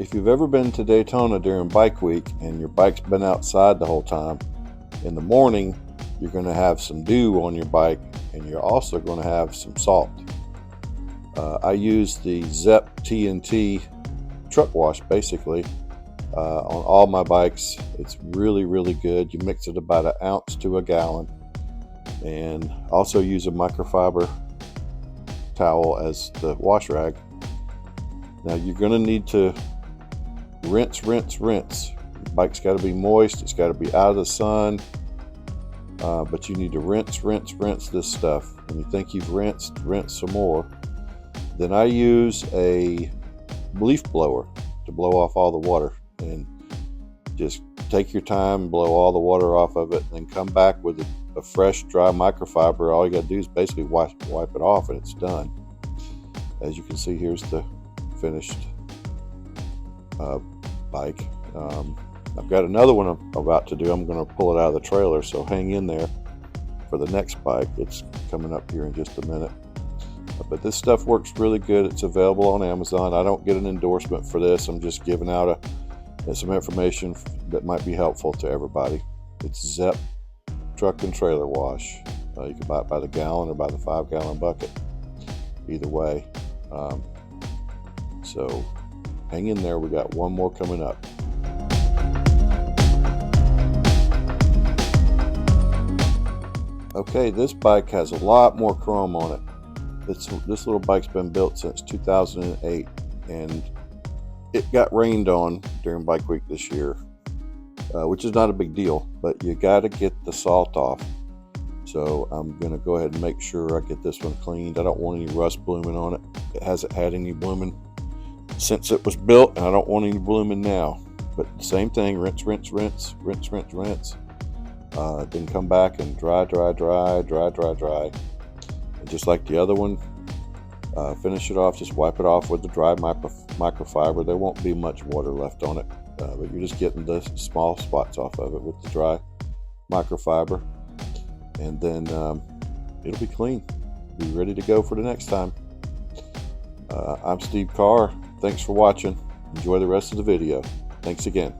If you've ever been to Daytona during bike week and your bike's been outside the whole time, in the morning you're going to have some dew on your bike and you're also going to have some salt. I use the Zep TNT truck wash basically on all my bikes. It's really good. You mix it about an ounce to a gallon, and also use a microfiber towel as the wash rag. Now you're going to need to rinse. Your bike's got to be moist, it's got to be out of the sun, but you need to rinse this stuff. When you think you've rinsed, rinse some more. Then I use a leaf blower to blow off all the water, and just take your time, blow all the water off of it, and then come back with a fresh dry microfiber. All you got to do is basically wipe it off and it's done. As you can see, here's the finished bike. I've got another one I'm about to do. I'm going to pull it out of the trailer, so hang in there for the next bike. It's coming up here in just a minute. But this stuff works really good. It's available on Amazon. I don't get an endorsement for this. I'm just giving out some information that might be helpful to everybody. It's Zep Truck and Trailer Wash. You can buy it by the gallon or by the 5-gallon bucket. Either way. So hang in there. We got one more coming up. Okay, this bike has a lot more chrome on it. This little bike's been built since 2008, and it got rained on during bike week this year, which is not a big deal, but you got to get the salt off. So I'm going to go ahead and make sure I get this one cleaned. I don't want any rust blooming on it. It hasn't had any blooming since it was built, and I don't want any blooming now. But the same thing, rinse. Then come back and dry. And just like the other one, finish it off. Just wipe it off with the dry microfiber. There won't be much water left on it, but you're just getting the small spots off of it with the dry microfiber. And then it'll be clean. Be ready to go for the next time. I'm Steve Carr. Thanks for watching. Enjoy the rest of the video. Thanks again.